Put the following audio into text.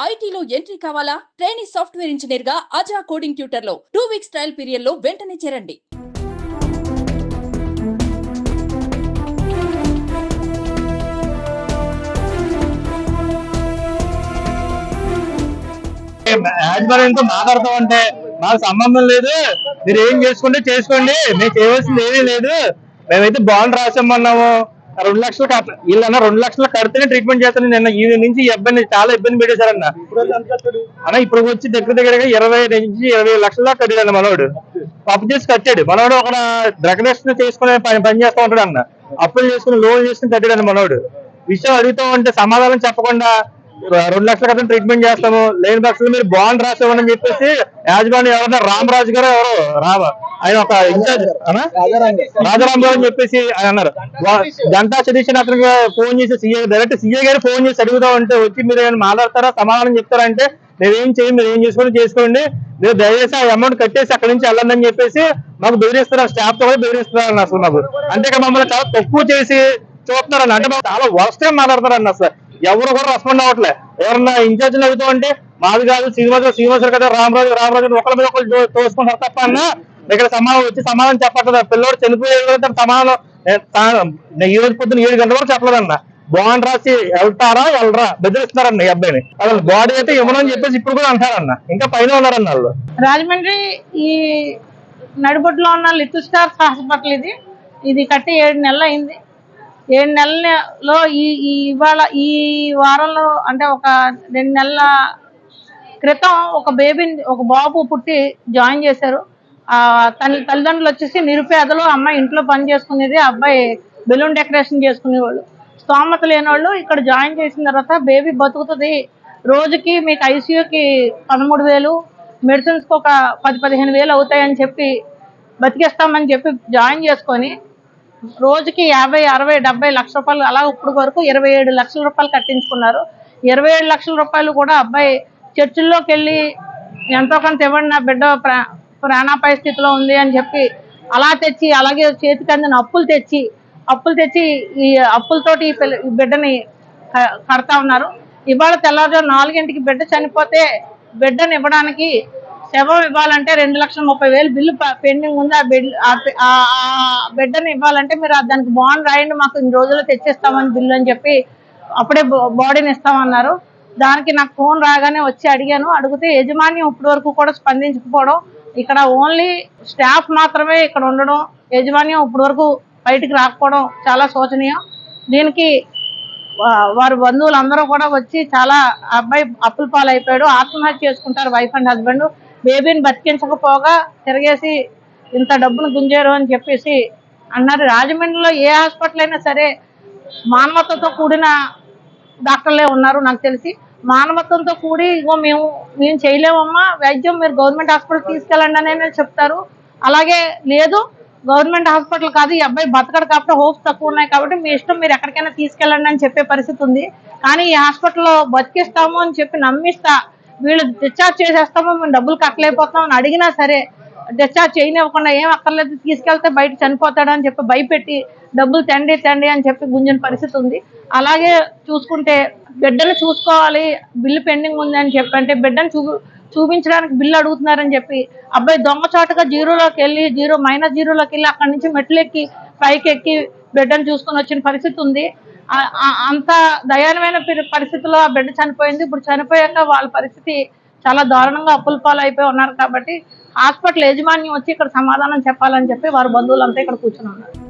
ఐటీలో ఎంట్రీ కావాలా? Trainee software engineer గా అజా కోడింగ్ ట్యూటర్ లో 2 వీక్స్ ట్రయల్ పీరియడ్ లో వెంటనే చేరండి. యాజమాన్యంతో మాట్లాడతాం అంటే మాకు సంబంధం లేదు, మీరు ఏం చేసుకోండి మేము చేయవలసింది ఏమీ లేదు. మేమైతే బాండ్ రాసామన్నాము, 2 లక్షలు వీళ్ళన్నా 2 లక్షలు కడితేనే ట్రీట్మెంట్ చేస్తాను. నిన్న ఈ నుంచి ఈ అబ్బాయిని చాలా ఇబ్బంది పెట్టేశారన్న. ఇప్పుడు వచ్చి దగ్గరగా 20 నుంచి 25 లక్షల దాకా కట్టాడు మనోడు. అప్పు చేసి కట్టాడు మనోడు. ఒక డ్రగ్ టెస్ట్ చేసుకుని పని చేస్తూ ఉంటాడు అన్న. అప్పులు చేసుకుని లోన్ చేసుకుని కట్టాడు మనోడు. విషయం అడుగుతూ ఉంటే సమాధానం చెప్పకుండా 2 లక్షల కట్టిన ట్రీట్మెంట్ చేస్తాము, లేని పక్షంలో మీరు బాండ్ రాసేవని చెప్పేసి యాజమాన్యం ఎవరన్నా రామరాజు గారు ఆయన ఒక ఇన్ఛార్జ్ రాజారాం గారు అని చెప్పేసి ఆయన అన్నారు. గంటా సతీష్ అతనికి ఫోన్ చేసి డైరెక్ట్ సీఏ గారు ఫోన్ చేసి అడుగుతా ఉంటే వచ్చి మీరు ఏమైనా మాట్లాడతారా, సమాధానం చెప్తారంటే మేమేం చేయం, మీరు ఏం చేసుకోండి, మీరు దయచేసి ఆ అమౌంట్ కట్టేసి అక్కడి నుంచి వెళ్ళండి అని చెప్పేసి మాకు బెదిరిస్తున్నారు. స్టాఫ్ తో కూడా బెదిరిస్తున్నారు అసలు మాకు. అంతేకా మమ్మల్ని చాలా తక్కువ చేసి చూస్తున్నారన్న. అంటే మాకు చాలా వర్స్ట్ టైం మాట్లాడతారన్న. అసలు ఎవరు కూడా రెస్పాండ్ అవ్వట్లే. ఎవరన్నా ఇన్ఛార్జ్లు అవుతూ అంటే మాది కాదు శ్రీనివాసరావు కదా రామరాజు ఒకరి మీద ఒకరు తోసుకుంటారు తప్ప అన్న. ఇక్కడ సమాధానం చెప్పట్లేదు. పిల్లడు చనిపోయే సమాధానం ఈ రోజు పొద్దున్న 7 గంటల వరకు చెప్పలేదన్న. బాండ్ రాసి వెళ్ళరా బెదిరిస్తున్నారన్న ఈ అబ్బాయిని. అసలు బాడీ అయితే ఇవ్వనని చెప్పేసి ఇప్పుడు కూడా అంటారన్న. ఇంకా పైన ఉన్నారన్న వాళ్ళు. రాజమండ్రి ఈ నడిబొడ్డులో ఉన్న లిటిల్ స్టార్స్ హాస్పిటల్ ఇది కట్టి 7 నెలలు అయింది. 7 నెలల్లో ఇవాళ ఈ వారంలో అంటే ఒక 2 నెలల క్రితం ఒక బాబు పుట్టి జాయిన్ చేశారు. తల్లిదండ్రులు వచ్చేసి నిరుపేదలు. అమ్మాయి ఇంట్లో పని చేసుకునేది, అబ్బాయి బెలూన్ డెకరేషన్ చేసుకునేవాళ్ళు. స్తోమత లేని వాళ్ళు ఇక్కడ జాయిన్ చేసిన తర్వాత బేబీ బతుకుతుంది, రోజుకి మీకు ఐసీయూకి 13,000, మెడిసిన్స్కి ఒక 10-15 వేలు అవుతాయని చెప్పి బతికేస్తామని చెప్పి జాయిన్ చేసుకొని రోజుకి 50, 60, 70 లక్షల రూపాయలు అలా ఇప్పుడు వరకు 27 లక్షల రూపాయలు కట్టించుకున్నారు. 27 లక్షల రూపాయలు కూడా అబ్బాయి చర్చిల్లోకి వెళ్ళి ఎంతో కొంత ఇవ్వండి, నా బిడ్డ ప్రాణాపాయ స్థితిలో ఉంది అని చెప్పి అలా తెచ్చి, అలాగే చేతికి అందిన అప్పులు తెచ్చి ఈ అప్పులతోటి ఈ బిడ్డని కడతా ఉన్నారు. ఇవాళ తెల్లవారుజాము 4 గంటలకి బిడ్డ చనిపోతే బిడ్డని ఇవ్వడానికి, శవం ఇవ్వాలంటే 2,30,000 బిల్లు పెండింగ్ ఉంది. ఆ బిడ్డని ఇవ్వాలంటే మీరు దానికి బాండ్ రాయండి, మాకు ఇన్ని రోజుల్లో తెచ్చేస్తామని బిల్లు అని చెప్పి అప్పుడే బాడీని ఇస్తామన్నారు. దానికి నాకు ఫోన్ రాగానే వచ్చి అడిగితే యజమాని ఇప్పటి వరకు కూడా స్పందించకపోవడం, ఇక్కడ ఓన్లీ స్టాఫ్ మాత్రమే ఇక్కడ ఉండడం, యజమాన్యం ఇప్పటి వరకు బయటికి రాకపోవడం చాలా శోచనీయం. దీనికి వారి బంధువులు అందరూ కూడా వచ్చి చాలా అబ్బాయి అప్పుల పాలైపోయాడు, ఆత్మహత్య చేసుకుంటారు వైఫ్ అండ్ హస్బెండ్. బేబీని బతికించకపోగా తిరిగేసి ఇంత డబ్బును గుంజారు అని చెప్పేసి అన్నారు. రాజమండ్రిలో ఏ హాస్పిటల్ అయినా సరే మానవతతో కూడిన డాక్టర్లే ఉన్నారు నాకు తెలిసి. మానవత్వంతో కూడి ఇగో మేము చేయలేమమ్మా వైద్యం, మీరు గవర్నమెంట్ హాస్పిటల్ తీసుకెళ్ళండి అని చెప్తారు. అలాగే లేదు గవర్నమెంట్ హాస్పిటల్ కాదు, ఈ అబ్బాయి బతకడు కాబట్టి హోప్స్ తక్కువ ఉన్నాయి కాబట్టి మీ ఇష్టం, మీరు ఎక్కడికైనా తీసుకెళ్ళండి అని చెప్పే పరిస్థితి ఉంది. కానీ ఈ హాస్పిటల్లో బతికిస్తాము అని చెప్పి నమ్మిస్తా వీళ్ళు డిశ్చార్జ్ చేసేస్తామో, మేము డబ్బులు కట్టలేకపోతాం అని అడిగినా సరే డిశ్చార్జ్ చేయనివ్వకుండా ఏం అక్కర్లేదు తీసుకెళ్తే బయట చనిపోతాడు అని చెప్పి భయపెట్టి డబ్బులు తండి అని చెప్పి గుంజిన పరిస్థితి ఉంది. అలాగే చూసుకుంటే బిడ్డను చూసుకోవాలి, బిల్లు పెండింగ్ ఉంది అని చెప్పి అంటే బిడ్డను చూపించడానికి బిల్లు అడుగుతున్నారని చెప్పి అబ్బాయి దొంగచాటుగా మైనస్ జీరోలోకి వెళ్ళి అక్కడి నుంచి మెట్లు ఎక్కి పైకి ఎక్కి బిడ్డను చూసుకొని వచ్చిన పరిస్థితి ఉంది. అంత దయనీయమైన పరిస్థితిలో ఆ బిడ్డ చనిపోయింది. ఇప్పుడు చనిపోయాక వాళ్ళ పరిస్థితి చాలా దారుణంగా అప్పుల పాలు అయిపోయి ఉన్నారు. కాబట్టి హాస్పిటల్ యాజమాన్యం వచ్చి ఇక్కడ సమాధానం చెప్పాలని చెప్పి వారి బంధువులంతా ఇక్కడ కూర్చుని ఉన్నారు.